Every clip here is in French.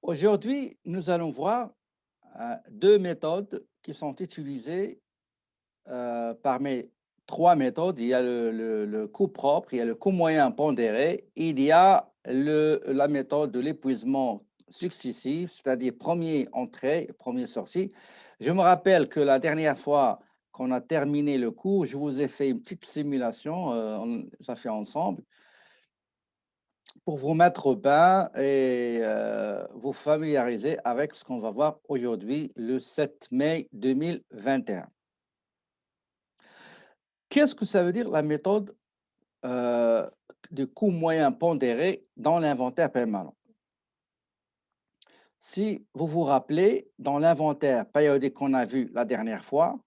Aujourd'hui, nous allons voir deux méthodes qui sont utilisées parmi trois méthodes. Il y a le coût propre, il y a le coût moyen pondéré, il y a la méthode de l'épuisement successif, c'est-à-dire premier entrée, premier sortie. Je me rappelle que la dernière fois qu'on a terminé le cours, je vous ai fait une petite simulation, on l'a fait ensemble pour vous mettre au bain et vous familiariser avec ce qu'on va voir aujourd'hui, le 7 mai 2021. Qu'est-ce que ça veut dire la méthode euh, de coût moyen pondéré dans l'inventaire permanent? Si vous vous rappelez, dans l'inventaire périodique qu'on a vu la dernière fois,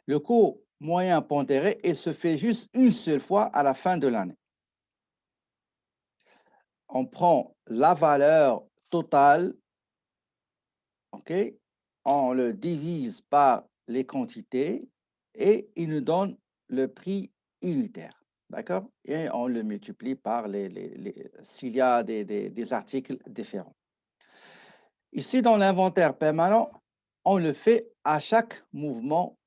le coût moyen pondéré, il se fait juste une seule fois à la fin de l'année. On prend la valeur totale. OK? On le divise par les quantités et il nous donne le prix unitaire. D'accord? Et on le multiplie par s'il y a des articles différents. Ici, dans l'inventaire permanent, on le fait à chaque mouvement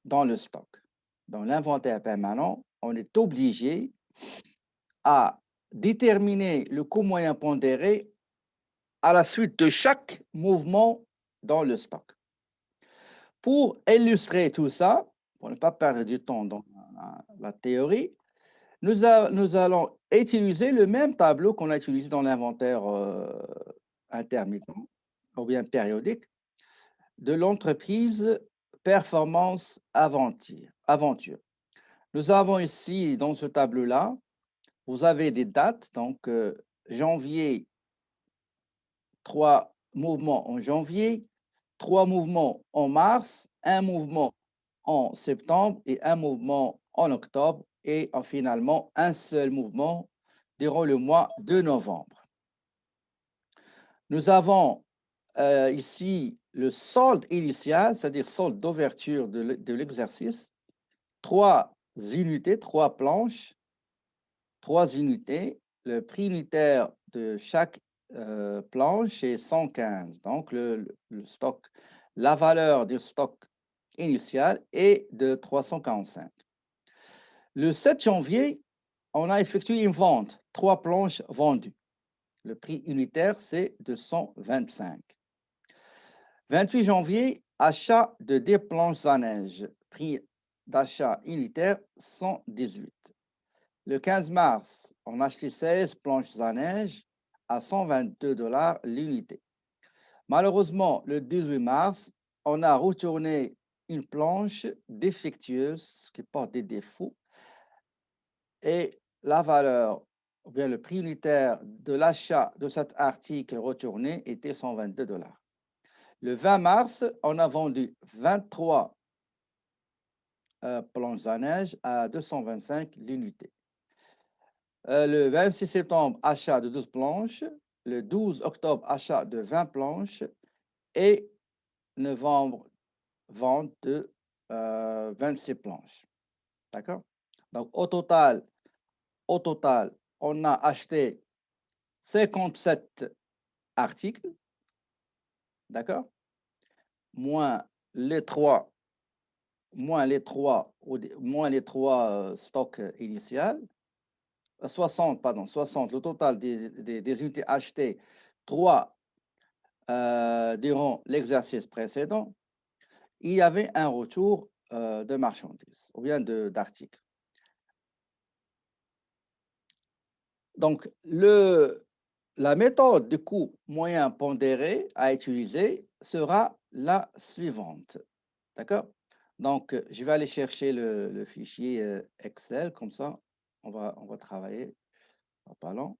dans le stock. Dans l'inventaire permanent, on est obligé à déterminer le coût moyen pondéré à la suite de chaque mouvement dans le stock. Pour illustrer tout ça, pour ne pas perdre du temps dans la théorie, nous allons utiliser le même tableau qu'on a utilisé dans l'inventaire intermittent ou bien périodique de l'entreprise Performance Aventure. Nous avons ici, dans ce tableau-là, vous avez des dates, donc janvier, 3 mouvements en janvier, 3 mouvements en mars, un mouvement en septembre et un mouvement en octobre et finalement un seul mouvement durant le mois de novembre. Nous avons ici le solde initial, c'est-à-dire solde d'ouverture de l'exercice, 3 unités, 3 planches, 3 unités. Le prix unitaire de chaque planche est 115. Donc, stock, la valeur du stock initial est de 345. Le 7 janvier, on a effectué une vente, 3 planches vendues. Le prix unitaire, c'est de 125. 28 janvier, achat de 10 planches à neige, prix d'achat unitaire 118. Le 15 mars, on a acheté 16 planches à neige à 122 $ l'unité. Malheureusement, le 18 mars, on a retourné une planche défectueuse qui porte des défauts et la valeur, ou bien le prix unitaire de l'achat de cet article retourné était 122 $. Le 20 mars, on a vendu 23 planches à neige à 225 l'unité. Le 26 septembre, achat de 12 planches. Le 12 octobre, achat de 20 planches. Et novembre, vente de 26 planches. D'accord? Donc, au total, on a acheté 57 articles. D'accord? Moins les 3, moins les 3 stocks initiales. 60, pardon, 60, le total des unités achetées, 3 durant l'exercice précédent, il y avait un retour de marchandises ou bien d'articles. Donc, la méthode de coût moyen pondéré à utiliser sera la suivante. D'accord? Donc, je vais aller chercher le fichier Excel, comme ça, on va travailler en parlant.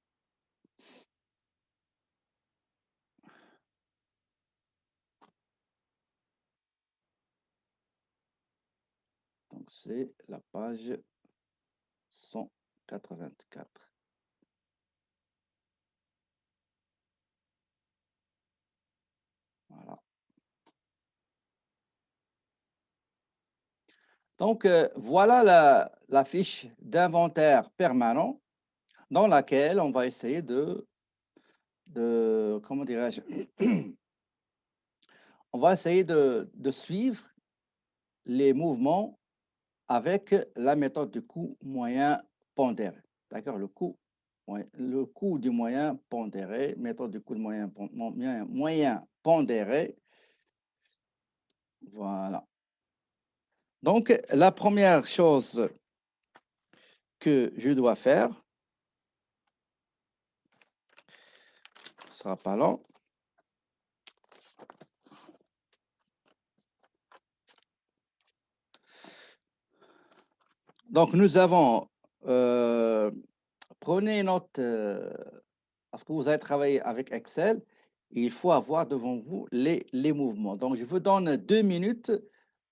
Donc, c'est la page 184. Voilà. Donc, voilà la fiche d'inventaire permanent dans laquelle on va essayer de comment dirais-je, on va essayer de suivre les mouvements avec la méthode du coût moyen pondéré. D'accord? Le coût du moyen pondéré, méthode du coût moyen pondéré. Voilà. Donc, la première chose que je dois faire, ce ne sera pas long. Donc, nous avons, prenez note, parce que vous allez travailler avec Excel, il faut avoir devant vous les mouvements. Donc, je vous donne 2 minutes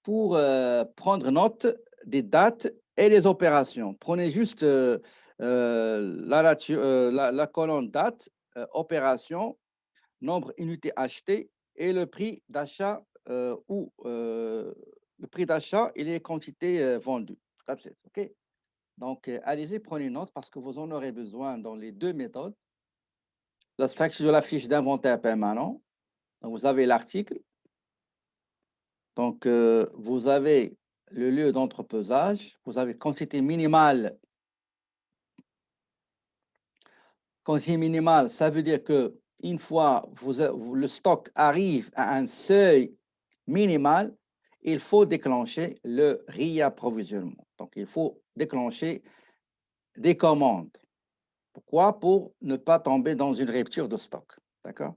pour prendre note des dates et les opérations. Prenez juste la colonne date, opération, nombre unités achetées et le prix d'achat ou le prix d'achat et les quantités vendues. That's it, OK? Donc, allez-y, prenez note parce que vous en aurez besoin dans les deux méthodes. La structure de la fiche d'inventaire permanent. Donc, vous avez l'article. Donc, vous avez le lieu d'entrepesage. Vous avez quantité minimale. Quantité minimale, ça veut dire que une fois le stock arrive à un seuil minimal, il faut déclencher le réapprovisionnement. Donc, il faut déclencher des commandes. Pourquoi? Pour ne pas tomber dans une rupture de stock. D'accord?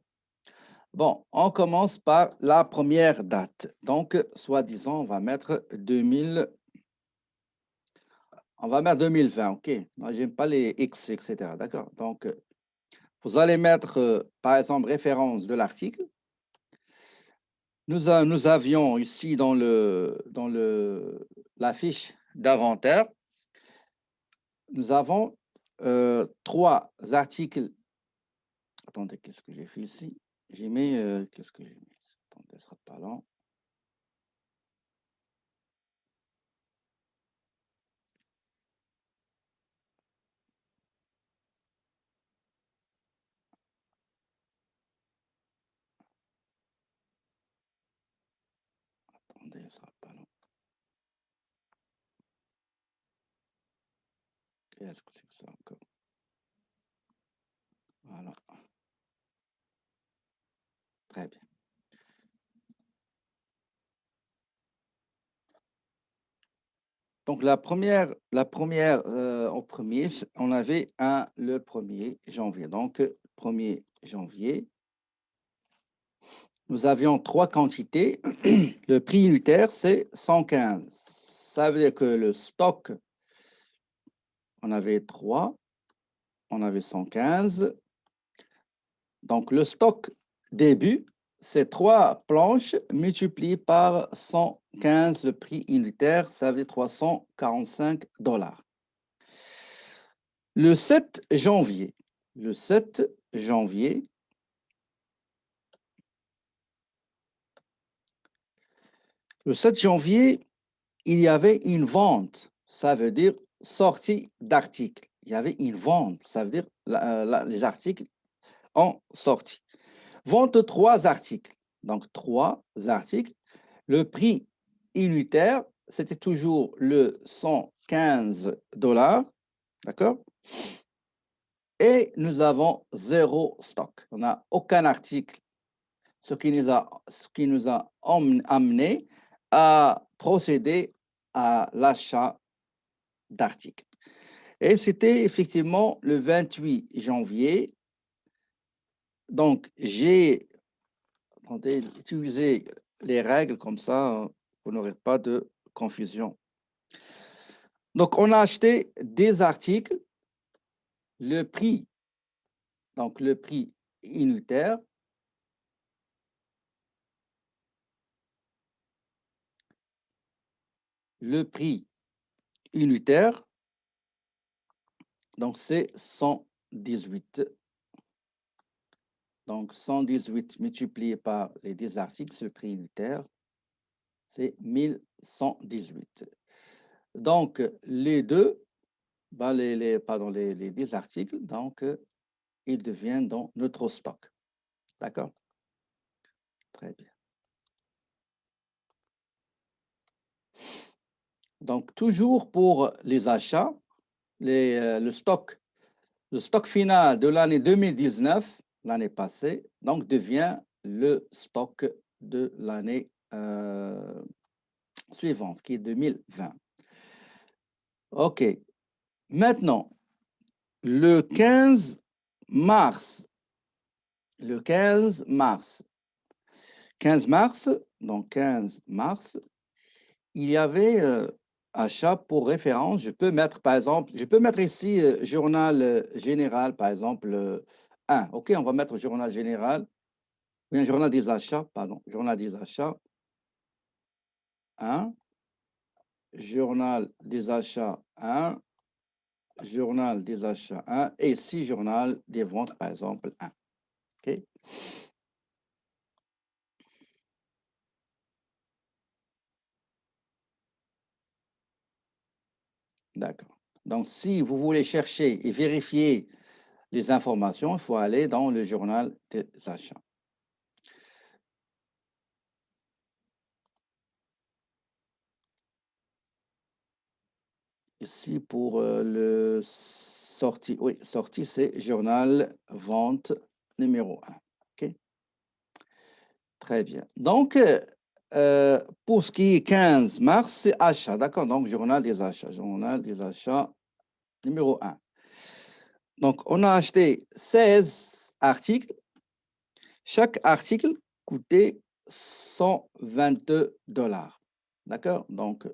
Bon, on commence par la première date. Donc, soi-disant, on va mettre 2020, OK. Moi, j'aime pas les X, etc. D'accord? Donc, vous allez mettre, par exemple, référence de l'article. Nous avions ici dans la fiche d'inventaire, nous avons 3 articles. Attendez, qu'est-ce que j'ai fait ici? J'ai mis, qu'est-ce que j'ai mis? Attendez, ce sera pas long. Attendez, ce sera pas long. Qu'est-ce que c'est que ça encore? Voilà. Très bien. Donc, la première au premier, on avait le 1er janvier. Donc, 1er janvier, nous avions 3 quantités. Le prix unitaire, c'est 115. Ça veut dire que le stock, on avait 3, on avait 115. Donc, le stock début, c'est 3 planches multipliées par 115, le prix unitaire, ça veut dire 345 $. Le 7 janvier, le 7 janvier, il y avait une vente, ça veut dire sortie d'articles. Il y avait une vente, ça veut dire les articles ont sorti. Vente de 3 articles. Donc, 3 articles. Le prix unitaire, c'était toujours le 115 $. D'accord? Et nous avons 0 stock. On n'a aucun article, ce qui nous a amené à procéder à l'achat d'articles. Et c'était effectivement le 28 janvier. Donc, j'ai utilisé les règles comme ça, vous n'aurez pas de confusion. Donc, on a acheté des articles, le prix, donc le prix unitaire, donc c'est 118. Donc, 118 multiplié par les 10 articles, c'est le prix unitaire, c'est 1118. Donc, les deux, ben les 10 articles, donc, ils deviennent dans notre stock. D'accord? Très bien. Donc, toujours pour les achats, le stock final de l'année 2019, l'année passée, donc devient le stock de l'année suivante, qui est 2020. OK. Maintenant, le 15 mars, 15 mars, donc 15 mars, il y avait achat pour référence. Je peux mettre, par exemple, je peux mettre ici journal général, par exemple, 1. OK, on va mettre journal général, bien journal des achats, pardon, journal des achats, 1, journal des achats, 1, journal des achats, 1, et ici, journal des ventes, par exemple, 1. OK? D'accord. Donc, si vous voulez chercher et vérifier les informations, il faut aller dans le journal des achats. Ici, pour le sortie, oui, sortie, c'est journal vente numéro 1. OK? Très bien. Donc, pour ce qui est 15 mars, c'est achat. D'accord? Donc, journal des achats numéro 1. Donc, on a acheté 16 articles. Chaque article coûtait 122 $. D'accord? Donc,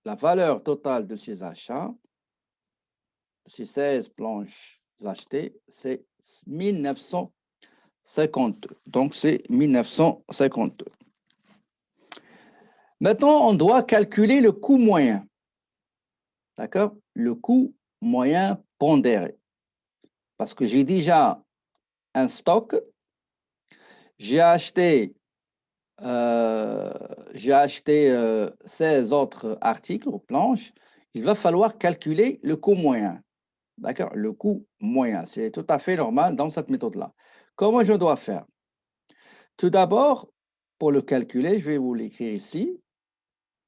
la valeur totale de ces achats, ces 16 planches achetées, c'est 1952. Donc, c'est 1952. Maintenant, on doit calculer le coût moyen. D'accord? Le coût moyen pondéré. Parce que j'ai déjà un stock. J'ai acheté 16 autres articles ou planches. Il va falloir calculer le coût moyen. D'accord? Le coût moyen, c'est tout à fait normal dans cette méthode-là. Comment je dois faire? Tout d'abord, pour le calculer, je vais vous l'écrire ici.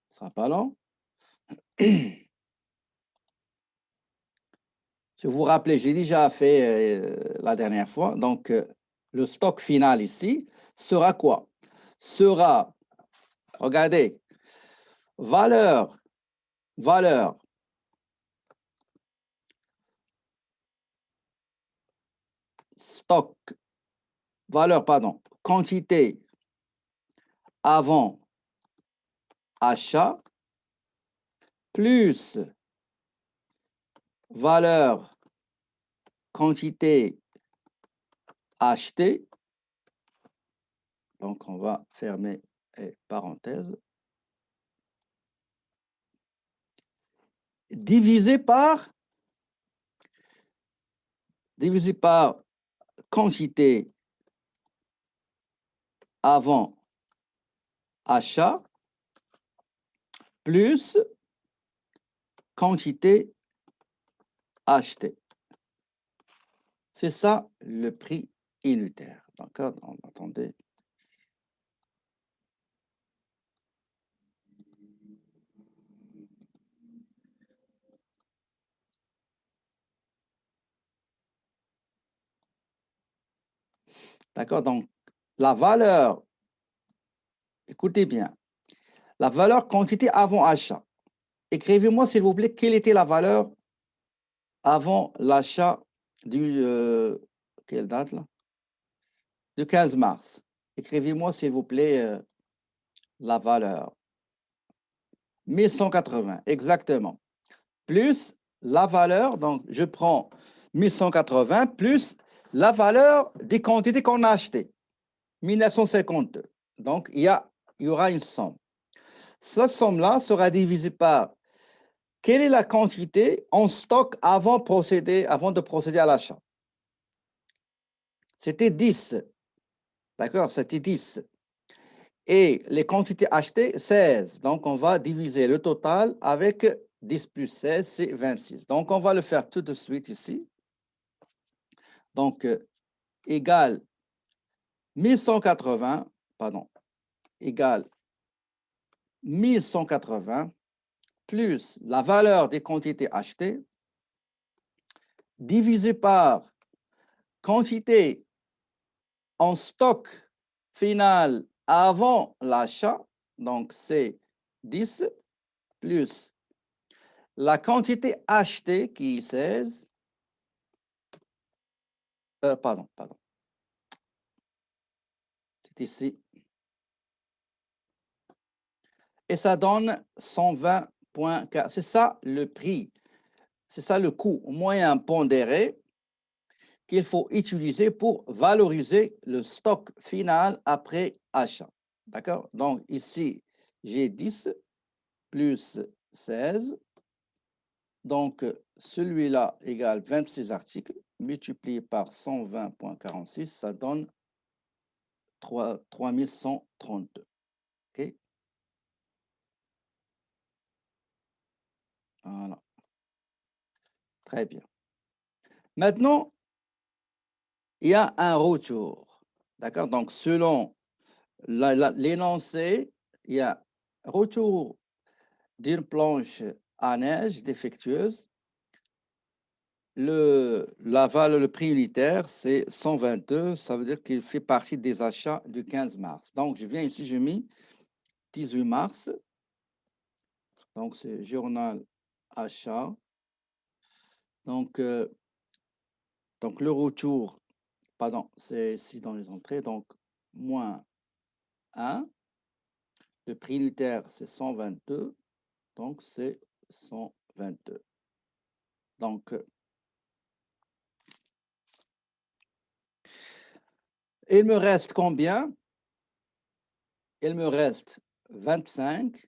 Ce ne sera pas long. Si vous vous rappelez, j'ai déjà fait la dernière fois. Donc, le stock final ici sera quoi? Sera, regardez, valeur, stock, pardon, quantité avant achat, plus valeur, quantité achetée. Donc, on va fermer parenthèse. Divisé par quantité avant achat plus quantité achetée. C'est ça le prix unitaire. D'accord? Attendez. D'accord? Donc, la valeur, écoutez bien, la valeur quantité avant achat. Écrivez-moi, s'il vous plaît, quelle était la valeur avant l'achat du... quelle date là? Du 15 mars. Écrivez-moi, s'il vous plaît, la valeur. 1180, exactement. Plus la valeur, donc je prends 1180 plus la valeur des quantités qu'on a achetées, 1952. Donc, il y aura une somme. Cette somme-là sera divisée par quelle est la quantité en stock avant de procéder à l'achat. C'était 10. D'accord? C'était 10. Et les quantités achetées, 16. Donc, on va diviser le total avec 10 plus 16, c'est 26. Donc, on va le faire tout de suite ici. Donc, égal 1180, pardon, égale 1180 plus la valeur des quantités achetées divisé par quantité en stock final avant l'achat, donc c'est 10, plus la quantité achetée qui est 16, pardon, c'est ici, et ça donne 120,4. C'est ça le prix, c'est ça le coût moyen pondéré qu'il faut utiliser pour valoriser le stock final après achat. D'accord? Donc ici, j'ai 10 plus 16. Donc celui-là égale 26 articles multiplié par 120,46, ça donne 3132. OK? Voilà. Très bien. Maintenant, il y a un retour. D'accord? Donc, selon l'énoncé, il y a retour d'une planche à neige défectueuse. Le prix unitaire, c'est 122. Ça veut dire qu'il fait partie des achats du 15 mars. Donc, je viens ici, je mets 18 mars. Donc, c'est journal achat. Donc le retour, pardon, c'est ici dans les entrées. Donc, moins 1. Le prix unitaire, c'est 122. Donc, c'est 122. Donc, il me reste combien? Il me reste 25.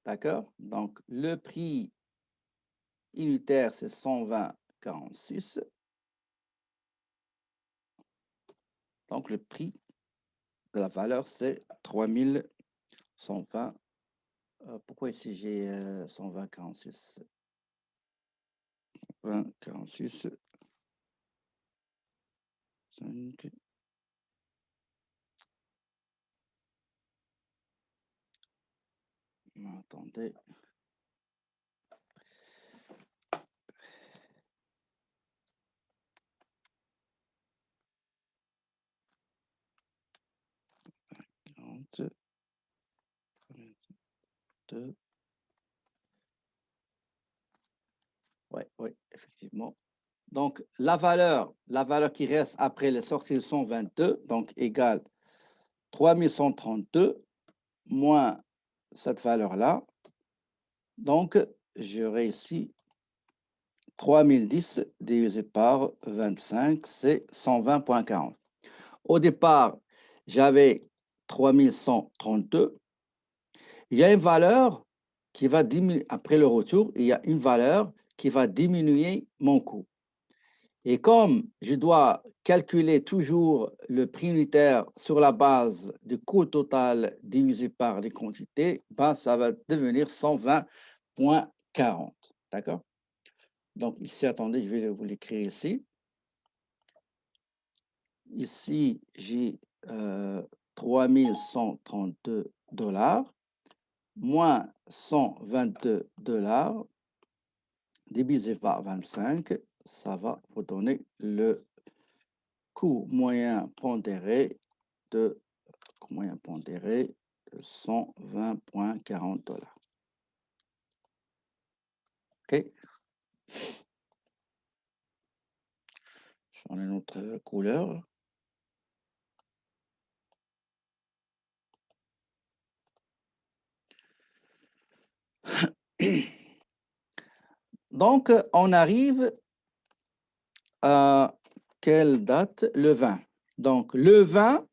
D'accord? Donc, le prix unitaire, c'est 120,46. Donc, le prix de la valeur, c'est 3120. Pourquoi ici j'ai 120,46? 20,46. 5. Attendez. Oui, effectivement. Donc, la valeur qui reste après les sorties de 122, donc égale 3132 moins cette valeur-là. Donc, j'aurai ici 3010 divisé par 25, c'est 120,40. Au départ, j'avais 3132. Il y a une valeur qui va diminuer, après le retour, il y a une valeur qui va diminuer mon coût. Et comme je dois calculer toujours le prix unitaire sur la base du coût total divisé par les quantités, ben, ça va devenir 120,40. D'accord? Donc ici, attendez, je vais vous l'écrire ici. Ici, j'ai 3132 $ moins 122 $ divisé par 25, ça va vous donner le coût moyen pondéré de 120,40 $. OK? J'en ai une autre couleur. Donc, on arrive à quelle date? Le 20. Donc, le 20,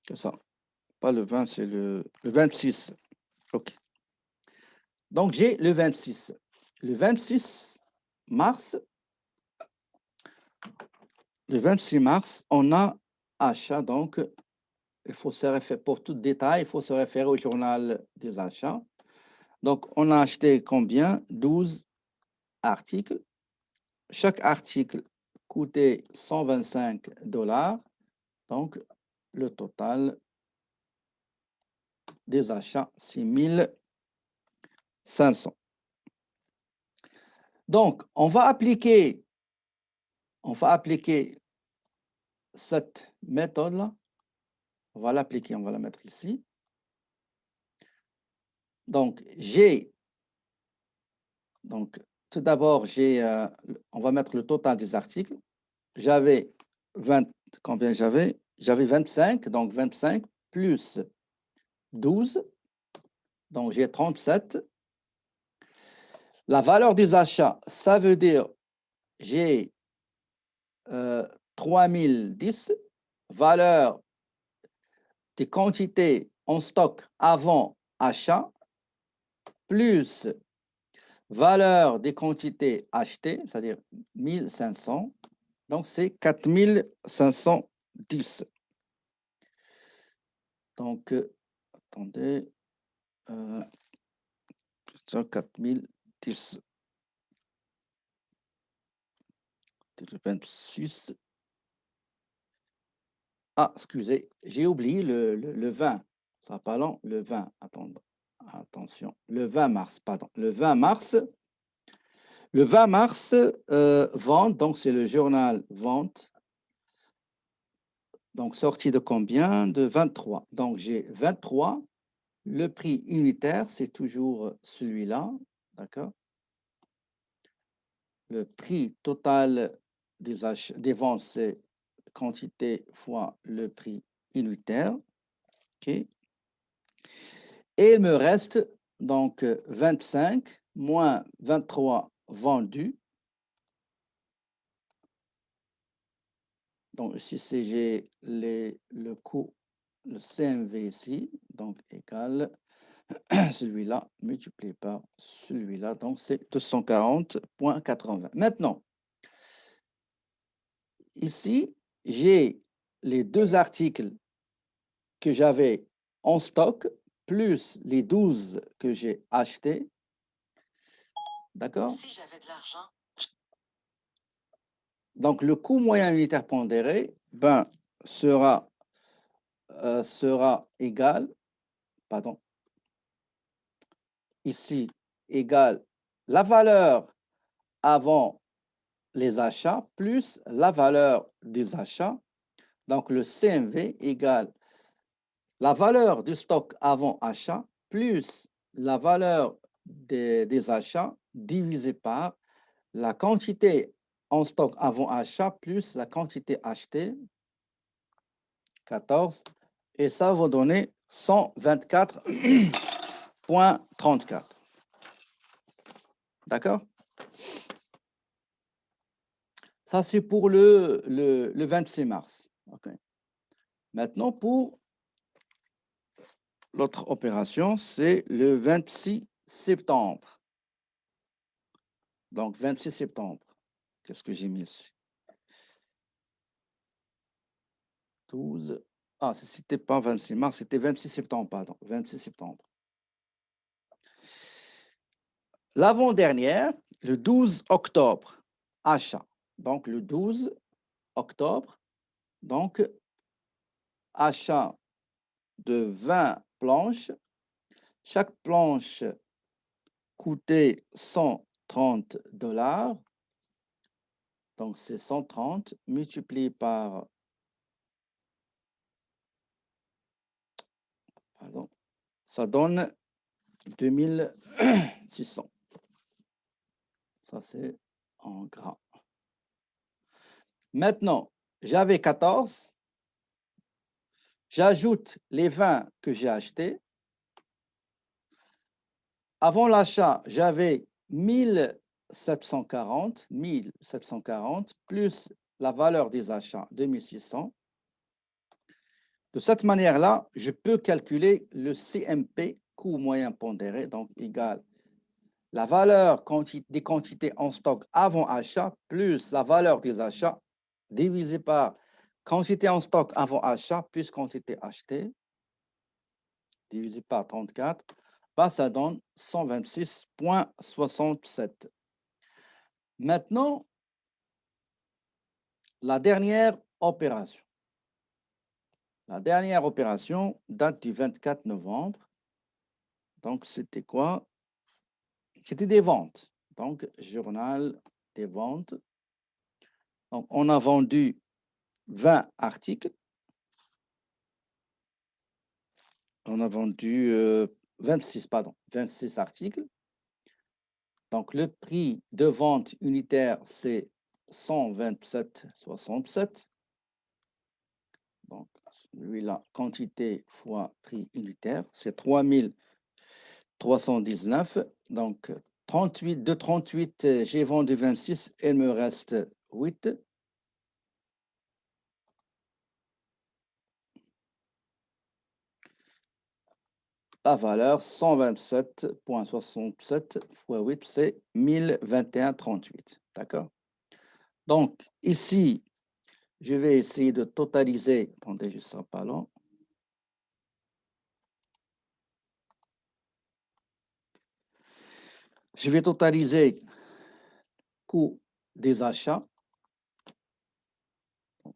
c'est ça. Pas le 20, c'est le 26. OK. Donc, j'ai le 26. Le 26 mars, on a achat. Donc, il faut se référer, pour tout détail, il faut se référer au journal des achats. Donc, on a acheté combien? 12 articles. chaque article coûtait 125 $. Donc, le total des achats, 6500. Donc, on va appliquer cette méthode-là. On va l'appliquer, on va la mettre ici. Donc, tout d'abord, on va mettre le total des articles. J'avais 20, combien j'avais? J'avais 25, donc 25 plus 12, donc j'ai 37. La valeur des achats, ça veut dire j'ai 3010, valeur des quantités en stock avant achat, plus valeur des quantités achetées, c'est-à-dire 1500, donc c'est 4510. Donc, attendez, 4010, 26. Ah, excusez, j'ai oublié le 20. Ça va pas long, le 20. Attendez, attention, le 20 mars, pardon. Le 20 mars, vente, donc c'est le journal vente. Donc, sortie de combien? De 23. Donc, j'ai 23. Le prix unitaire, c'est toujours celui-là. D'accord? Le prix total des ventes, c'est quantité fois le prix unitaire. OK? Et il me reste donc 25 moins 23 vendus. Donc, ici, j'ai le coût, le CMV ici, donc égal celui-là multiplié par celui-là, donc c'est 240,80. Maintenant, ici, j'ai les deux articles que j'avais en stock, plus les 12 que j'ai achetés. D'accord? Si j'avais de l'argent. Donc, le coût moyen unitaire pondéré sera égal, pardon, ici, égal la valeur avant les achats plus la valeur des achats. Donc, le CMV égale la valeur du stock avant achat plus la valeur des achats divisé par la quantité en stock avant achat plus la quantité achetée, 14, et ça va donner 124,34. D'accord? Ça, c'est pour le 26 mars. Okay. Maintenant, pour l'autre opération, c'est le 26 septembre. Donc, 26 septembre. Qu'est-ce que j'ai mis ici? 12. Ah, ce n'était pas 26 mars, c'était 26 septembre, pardon. 26 septembre. L'avant-dernière, le 12 octobre, achat. Donc, le 12 octobre, donc, achat de 20 planches. Chaque planche coûtait 130 $. Donc, c'est 130 multiplié par, pardon, ça donne 2600. Ça, c'est en gras. Maintenant, j'avais 14. J'ajoute les 20 que j'ai achetés. Avant l'achat, j'avais 1740 plus la valeur des achats, 2600. De cette manière-là, je peux calculer le CMP, coût moyen pondéré, donc égal la valeur des quantités en stock avant achat plus la valeur des achats divisé par quantité en stock avant achat plus quantité achetée divisé par 34, ça donne 126,67. Maintenant, La dernière opération. La dernière opération date du 24 novembre. Donc, c'était quoi? C'était des ventes. Donc, journal des ventes. Donc, on a vendu 20 articles. On a vendu 26, pardon, 26 articles. Donc, le prix de vente unitaire, c'est 127,67. Donc, celui-là, quantité fois prix unitaire, c'est 3319. Donc, 38, de 38, j'ai vendu 26, il me reste 8. La valeur 127,67 fois 8, c'est 1021,38. D'accord? Donc, ici, je vais essayer de totaliser. Attendez, je ne serai pas long. Je vais totaliser coût des achats.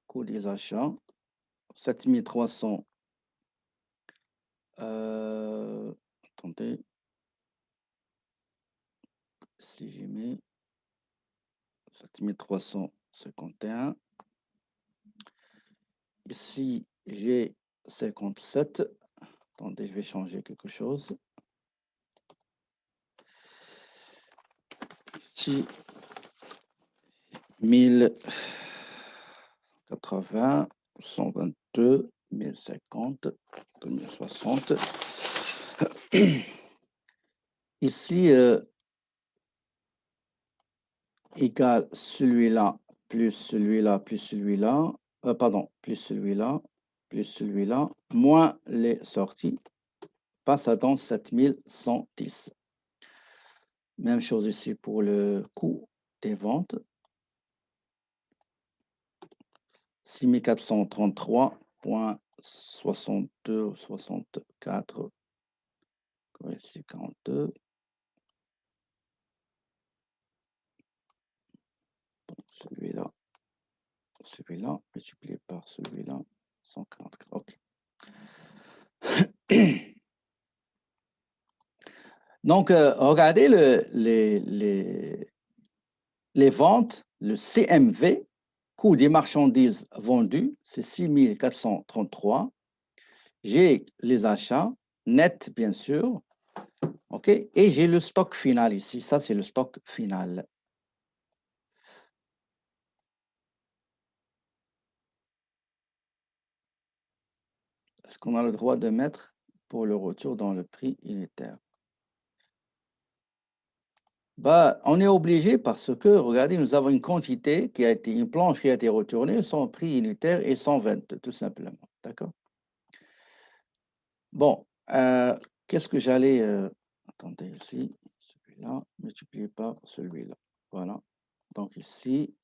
Coût des achats, 7300. Attendez. Si j'ai mis 7351. Ici, j'ai 57. Attendez, je vais changer quelque chose. Ici, 1080, 122, 1050, 2060. Ici, égale celui-là, plus celui-là, plus celui-là. Pardon, plus celui-là, plus celui-là, moins les sorties, passe à donc 7110. Même chose ici pour le coût des ventes. 6433,62, 64, ici 42. Celui-là, multiplié par celui-là, 144. OK. Donc, regardez les ventes, le CMV, coût des marchandises vendues, c'est 6433. J'ai les achats, net bien sûr, OK, et j'ai le stock final ici. Ça, c'est le stock final. Est-ce qu'on a le droit de mettre pour le retour dans le prix unitaire? Bah, on est obligé parce que, regardez, nous avons une quantité qui a été, une planche qui a été retournée, son prix unitaire est 120, tout simplement. D'accord? Bon, qu'est-ce que j'allais... attendez, ici, celui-là, multiplié par celui-là. Voilà. Donc ici,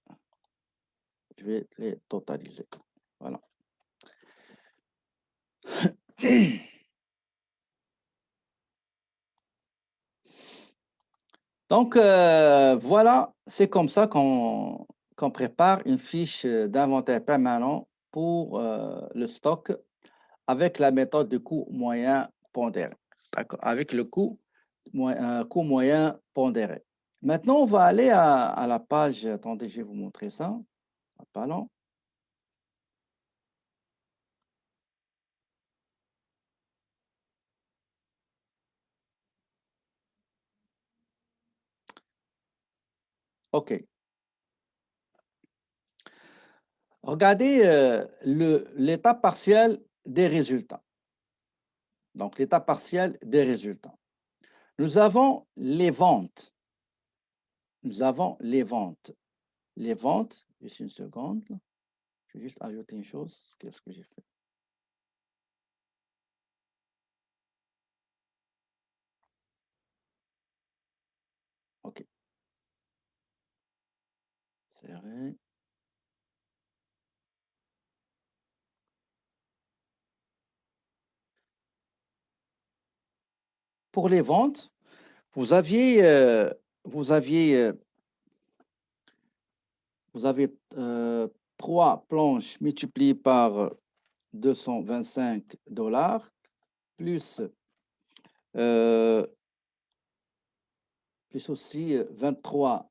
je vais les totaliser. Voilà. Donc, voilà, c'est comme ça qu'on prépare une fiche d'inventaire permanent pour le stock avec la méthode de coût moyen pondéré. D'accord, avec le coût moyen pondéré. Maintenant, on va aller à la page. Attendez, je vais vous montrer ça. Pas long. OK. Regardez l'état partiel des résultats. Donc, l'état partiel des résultats. Nous avons les ventes. Nous avons les ventes. Les ventes, juste une seconde. Je vais juste ajouter une chose. Qu'est-ce que j'ai fait? OK. Serré. Pour les ventes, vous aviez, vous avez 3 planches multipliées par $225 plus, plus aussi 23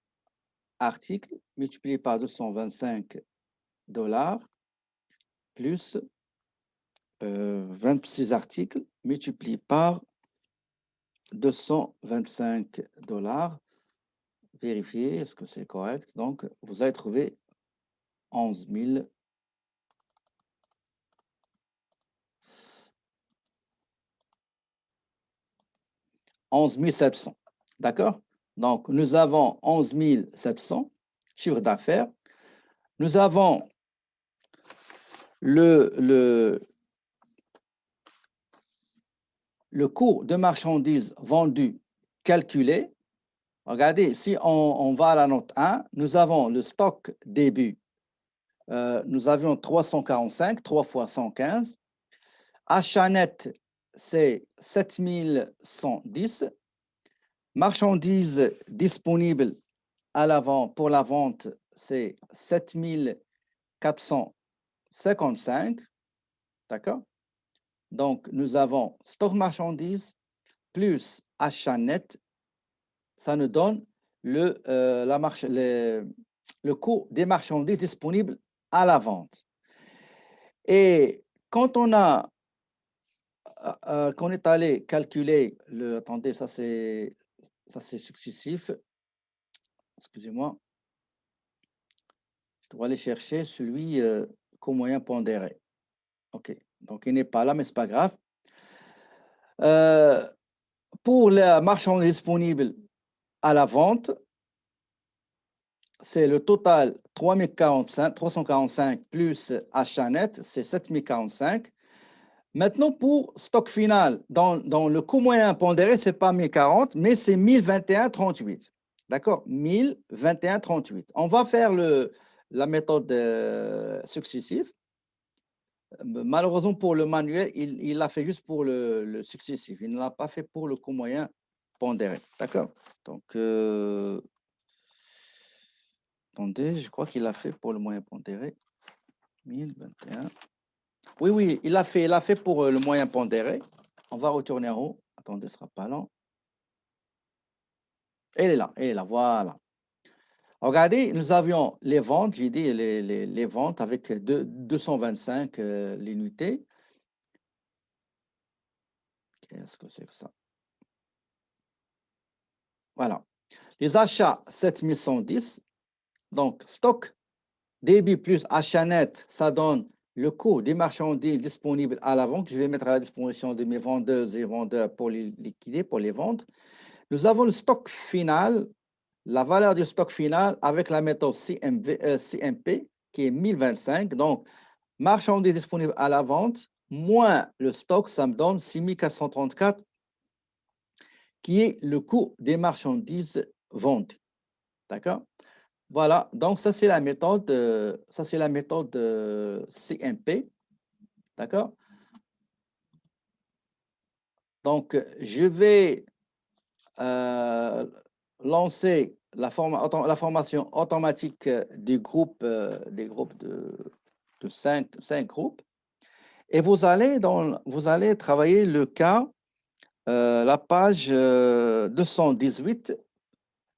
articles multipliés par $225 plus 26 articles multipliés par $225. Vérifiez, est-ce que c'est correct? Donc, vous allez trouver 11 000. 11 700. D'accord? Donc, nous avons 11 700 chiffre d'affaires. Nous avons le coût de marchandises vendues calculé. Regardez, si on va à la note 1, nous avons le stock début. Nous avions 345, 3 fois 115. Achat net, c'est 7110. Marchandises disponibles à l'avant pour la vente, c'est 7455. D'accord? Donc, nous avons stock marchandises plus achat net. Ça nous donne le coût des marchandises disponibles à la vente. Et quand on est allé calculer le... Attendez, ça c'est successif. Excusez-moi. Je dois aller chercher celui coût moyen pondéré. OK. Donc, il n'est pas là, mais ce n'est pas grave. Pour la marchandise disponible à la vente, c'est le total 345 plus achat net, c'est 7045. Maintenant, pour stock final, dans le coût moyen pondéré, ce n'est pas 1040, mais c'est 1021,38. D'accord? 1021,38. On va faire la méthode successive. Malheureusement, pour le manuel, il l'a fait juste pour le successif. Il ne l'a pas fait pour le coût moyen pondéré. D'accord? Donc, attendez, je crois qu'il l'a fait pour le moyen pondéré. 1021. Oui, oui, il l'a fait pour le moyen pondéré. On va retourner en haut. Attendez, ce ne sera pas lent. Elle est là, voilà. Regardez, nous avions les ventes, j'ai dit les ventes avec 225 l'unité. Qu'est-ce que c'est que ça? Voilà. Les achats, 7110. Donc, stock, débit plus achat net, ça donne le coût des marchandises disponibles à la vente. Je vais mettre à la disposition de mes vendeuses et vendeurs pour les liquider, pour les vendre. Nous avons le stock final, la valeur du stock final avec la méthode CMP qui est 1025. Donc, marchandises disponibles à la vente moins le stock, ça me donne 6434 qui est le coût des marchandises vendues. D'accord? Voilà, donc ça c'est la méthode, CMP. D'accord? Donc, je vais lancer la formation automatique des groupes de 5 groupes. Et vous allez travailler le cas, la page 218.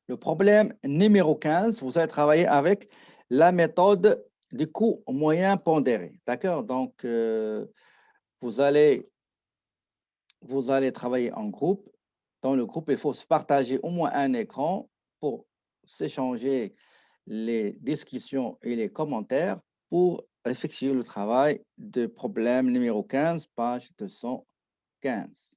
Le problème numéro 15, vous allez travailler avec la méthode du coût moyen pondéré. D'accord? Donc, vous allez travailler en groupe. Dans le groupe, il faut se partager au moins un écran pour s'échanger les discussions et les commentaires pour effectuer le travail de problème numéro 15, page 215.